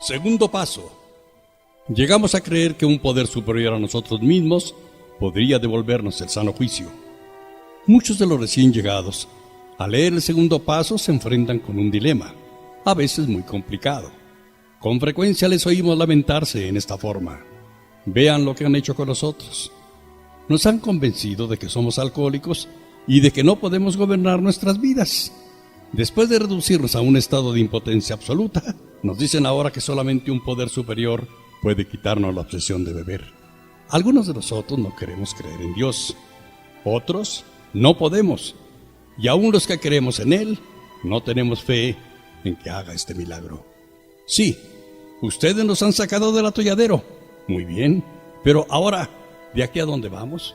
Segundo paso. Llegamos a creer que un poder superior a nosotros mismos podría devolvernos el sano juicio. Muchos de los recién llegados, al leer el segundo paso, se enfrentan con un dilema, a veces muy complicado. Con frecuencia les oímos lamentarse en esta forma. Vean lo que han hecho con nosotros. Nos han convencido de que somos alcohólicos y de que no podemos gobernar nuestras vidas. Después de reducirnos a un estado de impotencia absoluta, nos dicen ahora que solamente un poder superior puede quitarnos la obsesión de beber. Algunos de nosotros no queremos creer en Dios. Otros no podemos. Y aún los que creemos en Él, no tenemos fe en que haga este milagro. Sí, ustedes nos han sacado del atolladero. Muy bien, pero ahora, ¿de aquí a dónde vamos?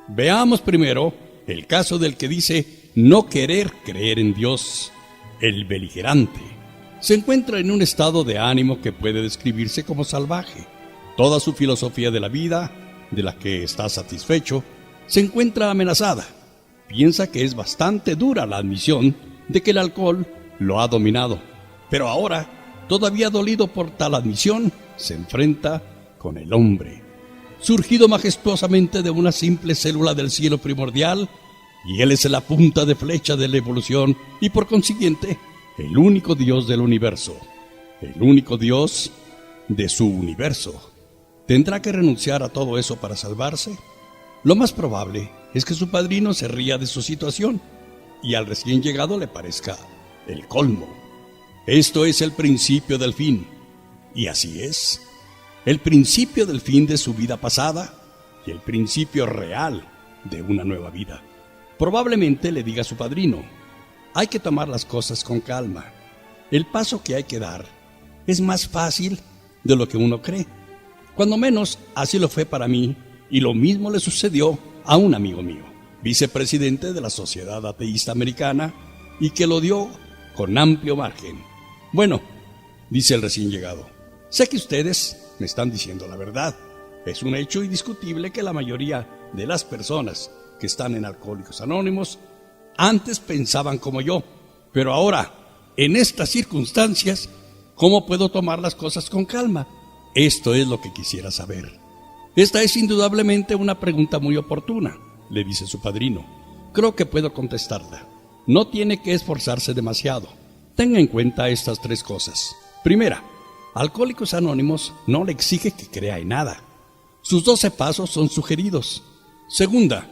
Veamos primero el caso del que dice no querer creer en Dios, el beligerante. Se encuentra en un estado de ánimo que puede describirse como salvaje. Toda su filosofía de la vida, de la que está satisfecho, se encuentra amenazada. Piensa que es bastante dura la admisión de que el alcohol lo ha dominado. Pero ahora, todavía dolido por tal admisión, se enfrenta con el hombre, surgido majestuosamente de una simple célula del cielo primordial, y él es la punta de flecha de la evolución y por consiguiente el único Dios del universo, el único Dios de su universo. ¿Tendrá que renunciar a todo eso para salvarse? Lo más probable es que su padrino se ría de su situación y al recién llegado le parezca el colmo. Esto es el principio del fin, y así es. El principio del fin de su vida pasada y el principio real de una nueva vida. Probablemente le diga a su padrino, hay que tomar las cosas con calma. El paso que hay que dar es más fácil de lo que uno cree. Cuando menos, así lo fue para mí, y lo mismo le sucedió a un amigo mío, vicepresidente de la Sociedad Ateísta Americana, y que lo dio con amplio margen. Bueno, dice el recién llegado, sé que ustedes me están diciendo la verdad. Es un hecho indiscutible que la mayoría de las personas que están en Alcohólicos Anónimos antes pensaban como yo, pero ahora, en estas circunstancias, ¿cómo puedo tomar las cosas con calma? Esto es lo que quisiera saber. Esta es indudablemente una pregunta muy oportuna, le dice su padrino. Creo que puedo contestarla. No tiene que esforzarse demasiado. Tenga en cuenta estas tres cosas. Primera, Alcohólicos Anónimos no le exige que crea en nada. Sus 12 pasos son sugeridos. Segunda,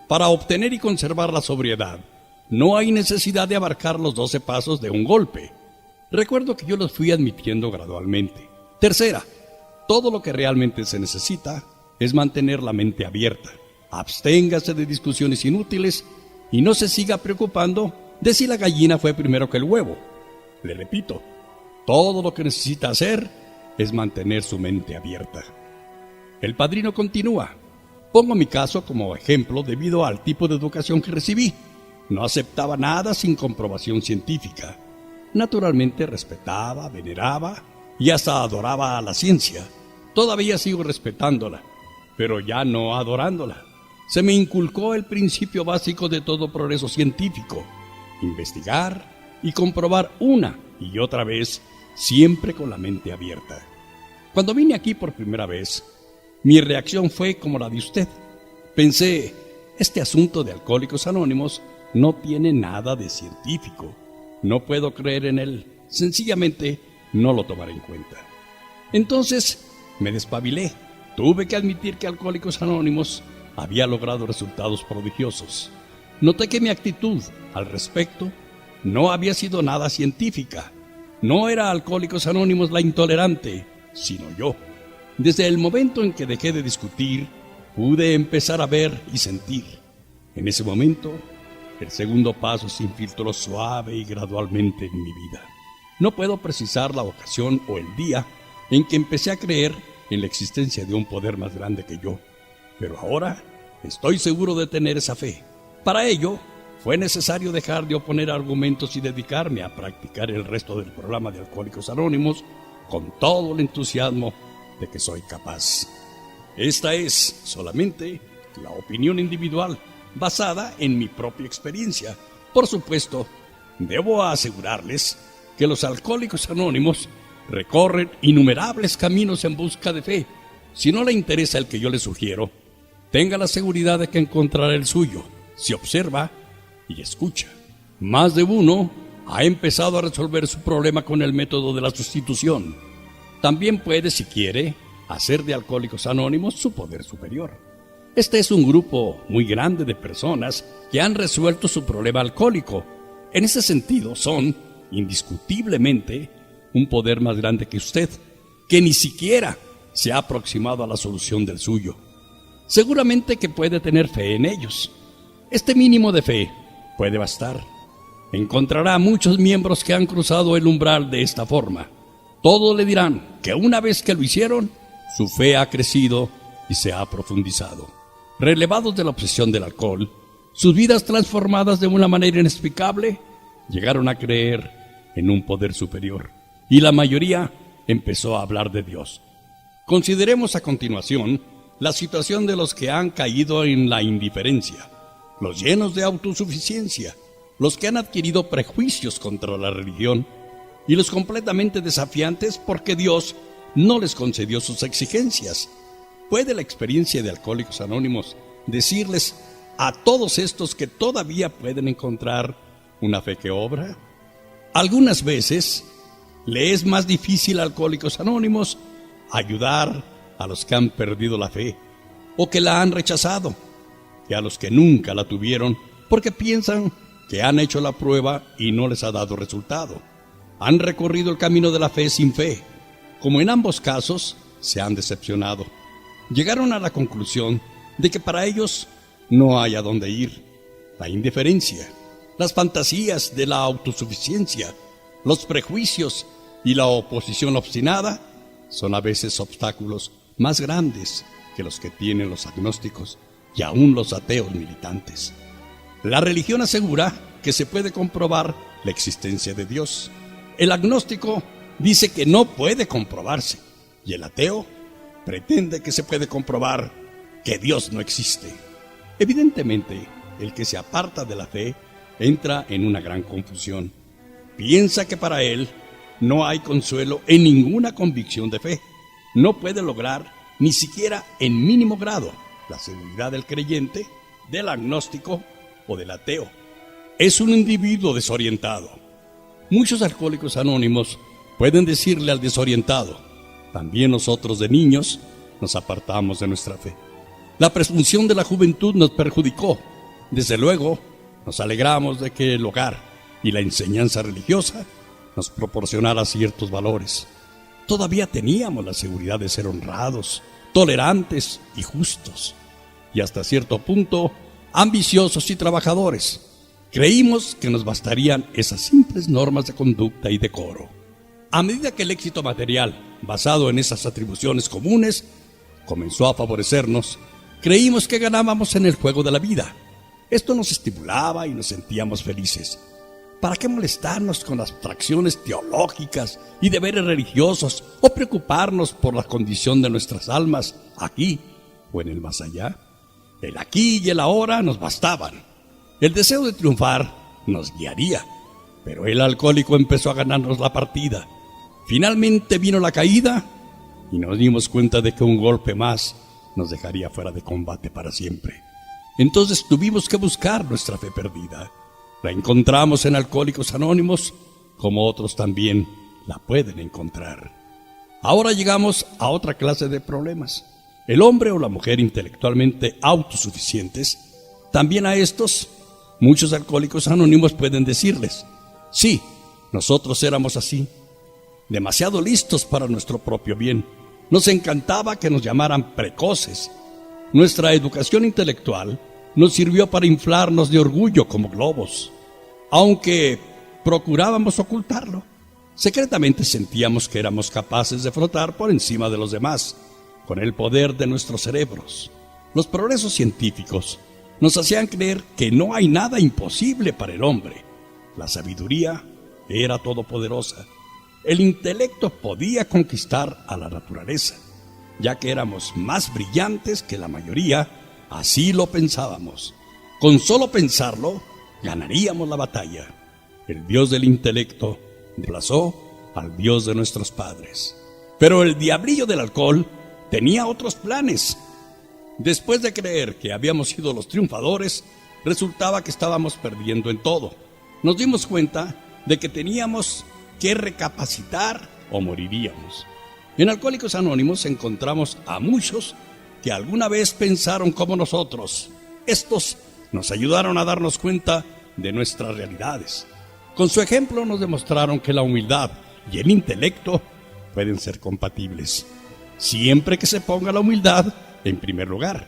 para obtener y conservar la sobriedad, no hay necesidad de abarcar los 12 pasos de un golpe. Recuerdo que yo los fui admitiendo gradualmente. Tercera, todo lo que realmente se necesita es mantener la mente abierta. Absténgase de discusiones inútiles y no se siga preocupando de si la gallina fue primero que el huevo. Le repito, todo lo que necesita hacer es mantener su mente abierta. El padrino continúa. Pongo mi caso como ejemplo debido al tipo de educación que recibí. No aceptaba nada sin comprobación científica. Naturalmente respetaba, veneraba y hasta adoraba a la ciencia. Todavía sigo respetándola, pero ya no adorándola. Se me inculcó el principio básico de todo progreso científico: investigar y comprobar una y otra vez, siempre con la mente abierta. Cuando vine aquí por primera vez, mi reacción fue como la de usted. Pensé, este asunto de Alcohólicos Anónimos no tiene nada de científico. No puedo creer en él. Sencillamente no lo tomaré en cuenta. Entonces me despabilé. Tuve que admitir que Alcohólicos Anónimos había logrado resultados prodigiosos. Noté que mi actitud al respecto no había sido nada científica. No era Alcohólicos Anónimos la intolerante, sino yo. Desde el momento en que dejé de discutir, pude empezar a ver y sentir. En ese momento, el segundo paso se infiltró suave y gradualmente en mi vida. No puedo precisar la ocasión o el día en que empecé a creer en la existencia de un poder más grande que yo, pero ahora estoy seguro de tener esa fe. Para ello, fue necesario dejar de oponer argumentos y dedicarme a practicar el resto del programa de Alcohólicos Anónimos con todo el entusiasmo de que soy capaz. Esta es solamente la opinión individual, basada en mi propia experiencia. Por supuesto, debo asegurarles que los Alcohólicos Anónimos recorren innumerables caminos en busca de fe. Si no le interesa el que yo le sugiero, tenga la seguridad de que encontrará el suyo, si observa y escucha. Más de uno ha empezado a resolver su problema con el método de la sustitución. También puede, si quiere, hacer de Alcohólicos Anónimos su poder superior. Este es un grupo muy grande de personas que han resuelto su problema alcohólico. En ese sentido, son, indiscutiblemente, un poder más grande que usted, que ni siquiera se ha aproximado a la solución del suyo. Seguramente que puede tener fe en ellos. Este mínimo de fe puede bastar. Encontrará muchos miembros que han cruzado el umbral de esta forma. Todos le dirán que una vez que lo hicieron, su fe ha crecido y se ha profundizado. Relevados de la obsesión del alcohol, sus vidas transformadas de una manera inexplicable, llegaron a creer en un poder superior, y la mayoría empezó a hablar de Dios. Consideremos a continuación la situación de los que han caído en la indiferencia, los llenos de autosuficiencia, los que han adquirido prejuicios contra la religión y los completamente desafiantes porque Dios no les concedió sus exigencias. ¿Puede la experiencia de Alcohólicos Anónimos decirles a todos estos que todavía pueden encontrar una fe que obra? Algunas veces le es más difícil a Alcohólicos Anónimos ayudar a los que han perdido la fe o que la han rechazado, que a los que nunca la tuvieron porque piensan que han hecho la prueba y no les ha dado resultado. Han recorrido el camino de la fe sin fe. Como en ambos casos, se han decepcionado. Llegaron a la conclusión de que para ellos no hay a dónde ir. La indiferencia, las fantasías de la autosuficiencia, los prejuicios y la oposición obstinada son a veces obstáculos más grandes que los que tienen los agnósticos y aún los ateos militantes. La religión asegura que se puede comprobar la existencia de Dios. El agnóstico dice que no puede comprobarse, y el ateo pretende que se puede comprobar que Dios no existe. Evidentemente, el que se aparta de la fe entra en una gran confusión. Piensa que para él no hay consuelo en ninguna convicción de fe. No puede lograr ni siquiera en mínimo grado la seguridad del creyente, del agnóstico o del ateo. Es un individuo desorientado. Muchos alcohólicos anónimos pueden decirle al desorientado: también nosotros de niños nos apartamos de nuestra fe. La presunción de la juventud nos perjudicó. Desde luego, nos alegramos de que el hogar y la enseñanza religiosa nos proporcionara ciertos valores. Todavía teníamos la seguridad de ser honrados, tolerantes y justos, y hasta cierto punto ambiciosos y trabajadores. Creímos que nos bastarían esas simples normas de conducta y decoro. A medida que el éxito material, basado en esas atribuciones comunes, comenzó a favorecernos, creímos que ganábamos en el juego de la vida. Esto nos estimulaba y nos sentíamos felices. ¿Para qué molestarnos con abstracciones teológicas y deberes religiosos o preocuparnos por la condición de nuestras almas aquí o en el más allá? El aquí y el ahora nos bastaban. El deseo de triunfar nos guiaría, pero el alcohólico empezó a ganarnos la partida. Finalmente vino la caída y nos dimos cuenta de que un golpe más nos dejaría fuera de combate para siempre. Entonces tuvimos que buscar nuestra fe perdida. La encontramos en Alcohólicos Anónimos, como otros también la pueden encontrar. Ahora llegamos a otra clase de problemas. El hombre o la mujer intelectualmente autosuficientes, también a estos, muchos Alcohólicos Anónimos pueden decirles: sí, nosotros éramos así, demasiado listos para nuestro propio bien. Nos encantaba que nos llamaran precoces. Nuestra educación intelectual nos sirvió para inflarnos de orgullo como globos. Aunque procurábamos ocultarlo, secretamente sentíamos que éramos capaces de flotar por encima de los demás, con el poder de nuestros cerebros. Los progresos científicos nos hacían creer que no hay nada imposible para el hombre. La sabiduría era todopoderosa. El intelecto podía conquistar a la naturaleza, ya que éramos más brillantes que la mayoría, así lo pensábamos. Con solo pensarlo, ganaríamos la batalla. El Dios del intelecto desplazó al Dios de nuestros padres. Pero el diablillo del alcohol tenía otros planes. Después de creer que habíamos sido los triunfadores, resultaba que estábamos perdiendo en todo. Nos dimos cuenta de que teníamos que recapacitar o moriríamos. En Alcohólicos Anónimos encontramos a muchos que alguna vez pensaron como nosotros. Estos nos ayudaron a darnos cuenta de nuestras realidades. Con su ejemplo nos demostraron que la humildad y el intelecto pueden ser compatibles, siempre que se ponga la humildad en primer lugar.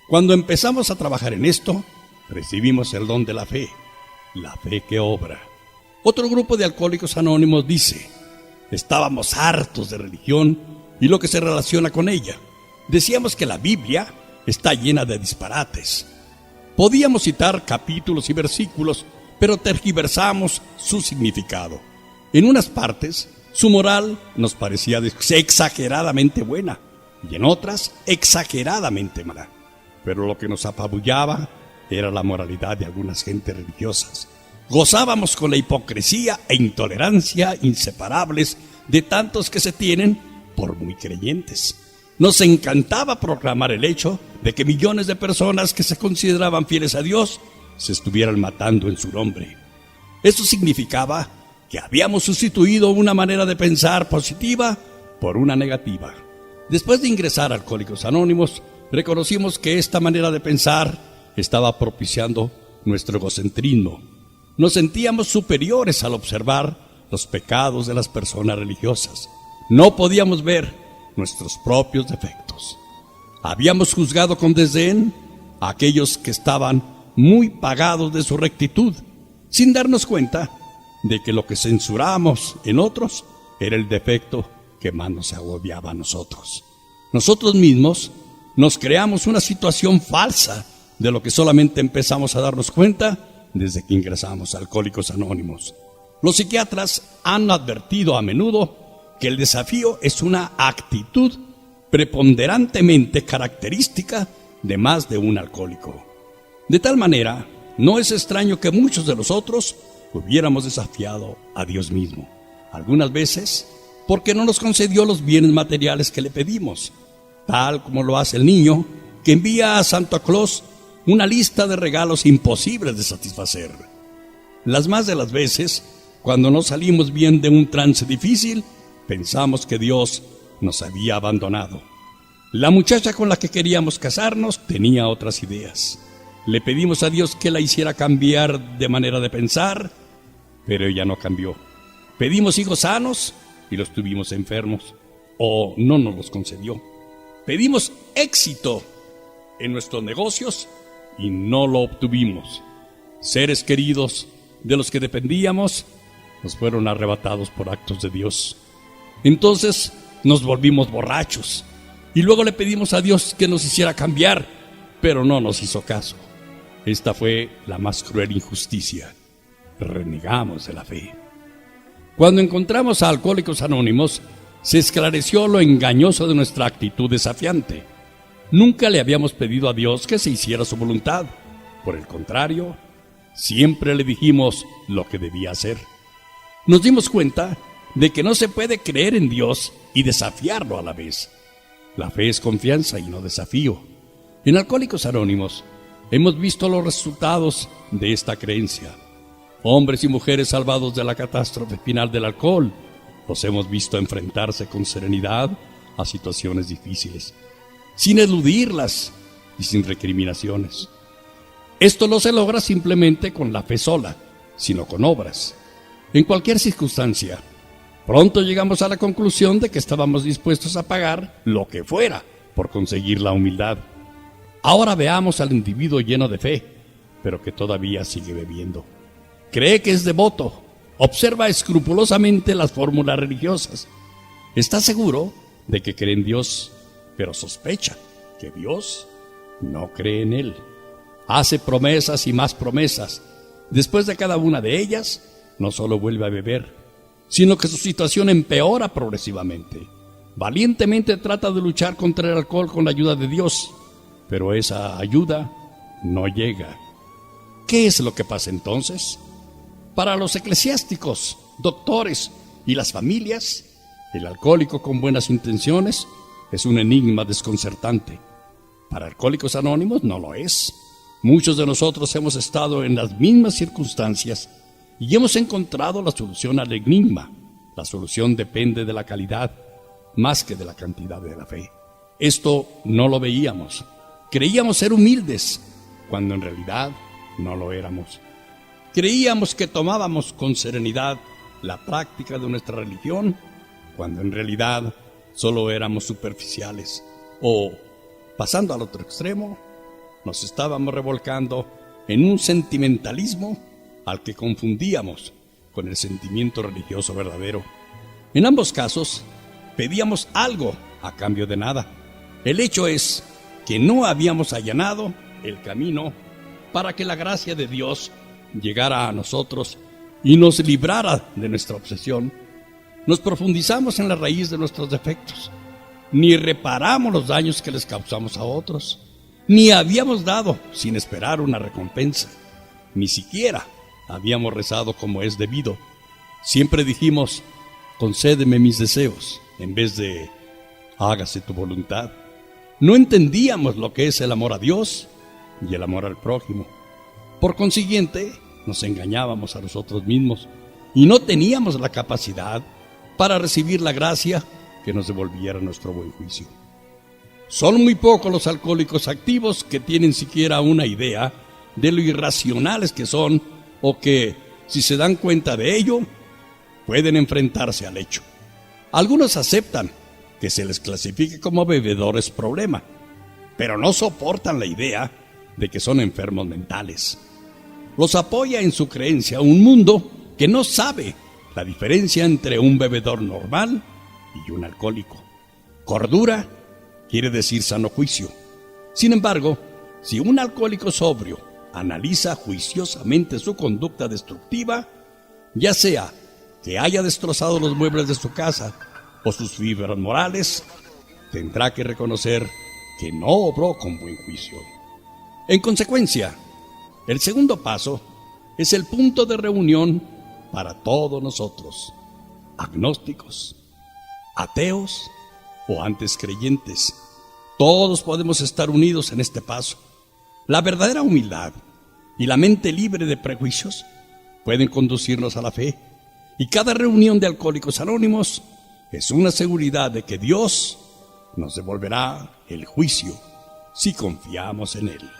Cuando empezamos a trabajar en esto, recibimos el don de la fe que obra. Otro grupo de Alcohólicos Anónimos dice: estábamos hartos de religión y lo que se relaciona con ella. Decíamos que la Biblia está llena de disparates. Podíamos citar capítulos y versículos, pero tergiversamos su significado. En unas partes, su moral nos parecía exageradamente buena y en otras exageradamente mala. Pero lo que nos apabullaba era la moralidad de algunas gentes religiosas. Gozábamos con la hipocresía e intolerancia inseparables de tantos que se tienen por muy creyentes. Nos encantaba proclamar el hecho de que millones de personas que se consideraban fieles a Dios se estuvieran matando en su nombre. Eso significaba que habíamos sustituido una manera de pensar positiva por una negativa. Después de ingresar a Alcohólicos Anónimos, reconocimos que esta manera de pensar estaba propiciando nuestro egocentrismo. Nos sentíamos superiores al observar los pecados de las personas religiosas. No podíamos ver nuestros propios defectos. Habíamos juzgado con desdén a aquellos que estaban muy pagados de su rectitud, sin darnos cuenta de que lo que censuramos en otros era el defecto que más nos agobiaba a nosotros. Nosotros mismos nos creamos una situación falsa de lo que solamente empezamos a darnos cuenta desde que ingresamos a Alcohólicos Anónimos. Los psiquiatras han advertido a menudo que el desafío es una actitud preponderantemente característica de más de un alcohólico. De tal manera, no es extraño que muchos de nosotros hubiéramos desafiado a Dios mismo, algunas veces porque no nos concedió los bienes materiales que le pedimos, tal como lo hace el niño que envía a Santa Claus una lista de regalos imposibles de satisfacer. Las más de las veces, cuando no salimos bien de un trance difícil, pensamos que Dios nos había abandonado. La muchacha con la que queríamos casarnos tenía otras ideas. Le pedimos a Dios que la hiciera cambiar de manera de pensar, pero ella no cambió. Pedimos hijos sanos y los tuvimos enfermos, o no nos los concedió. Pedimos éxito en nuestros negocios y no lo obtuvimos. Seres queridos de los que dependíamos nos fueron arrebatados por actos de Dios. Entonces nos volvimos borrachos y luego le pedimos a Dios que nos hiciera cambiar, pero no nos hizo caso. Esta fue la más cruel injusticia. Renegamos de la fe. Cuando encontramos a Alcohólicos Anónimos, se esclareció lo engañoso de nuestra actitud desafiante. Nunca le habíamos pedido a Dios que se hiciera su voluntad. Por el contrario, siempre le dijimos lo que debía hacer. Nos dimos cuenta de que no se puede creer en Dios y desafiarlo a la vez. La fe es confianza y no desafío. En Alcohólicos Anónimos hemos visto los resultados de esta creencia. Hombres y mujeres salvados de la catástrofe final del alcohol los hemos visto enfrentarse con serenidad a situaciones difíciles, sin eludirlas y sin recriminaciones. Esto no se logra simplemente con la fe sola, sino con obras. En cualquier circunstancia, pronto llegamos a la conclusión de que estábamos dispuestos a pagar lo que fuera por conseguir la humildad. Ahora veamos al individuo lleno de fe, pero que todavía sigue bebiendo. Cree que es devoto, observa escrupulosamente las fórmulas religiosas. Está seguro de que cree en Dios, pero sospecha que Dios no cree en él. Hace promesas y más promesas. Después de cada una de ellas, no solo vuelve a beber, sino que su situación empeora progresivamente. Valientemente trata de luchar contra el alcohol con la ayuda de Dios, pero esa ayuda no llega. ¿Qué es lo que pasa entonces? Para los eclesiásticos, doctores y las familias, el alcohólico con buenas intenciones es un enigma desconcertante. Para Alcohólicos Anónimos no lo es. Muchos de nosotros hemos estado en las mismas circunstancias y hemos encontrado la solución al enigma. La solución depende de la calidad más que de la cantidad de la fe. Esto no lo veíamos. Creíamos ser humildes, cuando en realidad no lo éramos. Creíamos que tomábamos con serenidad la práctica de nuestra religión, cuando en realidad solo éramos superficiales. O, pasando al otro extremo, nos estábamos revolcando en un sentimentalismo al que confundíamos con el sentimiento religioso verdadero. En ambos casos, pedíamos algo a cambio de nada. El hecho es que no habíamos allanado el camino para que la gracia de Dios llegara a nosotros y nos librara de nuestra obsesión. Nos profundizamos en la raíz de nuestros defectos, ni reparamos los daños que les causamos a otros, ni habíamos dado sin esperar una recompensa, ni siquiera habíamos rezado como es debido. Siempre dijimos, concédeme mis deseos, en vez de, hágase tu voluntad. No entendíamos lo que es el amor a Dios y el amor al prójimo. Por consiguiente, nos engañábamos a nosotros mismos y no teníamos la capacidad para recibir la gracia que nos devolviera nuestro buen juicio. Son muy pocos los alcohólicos activos que tienen siquiera una idea de lo irracionales que son o que, si se dan cuenta de ello, pueden enfrentarse al hecho. Algunos aceptan que se les clasifique como bebedores problema, pero no soportan la idea de que son enfermos mentales. Los apoya en su creencia un mundo que no sabe la diferencia entre un bebedor normal y un alcohólico. Cordura quiere decir sano juicio. Sin embargo, si un alcohólico sobrio analiza juiciosamente su conducta destructiva, ya sea que haya destrozado los muebles de su casa o sus fibras morales, tendrá que reconocer que no obró con buen juicio. En consecuencia, el segundo paso es el punto de reunión para todos nosotros, agnósticos, ateos o antes creyentes. Todos podemos estar unidos en este paso. La verdadera humildad y la mente libre de prejuicios pueden conducirnos a la fe, y cada reunión de Alcohólicos Anónimos es una seguridad de que Dios nos devolverá el juicio si confiamos en Él.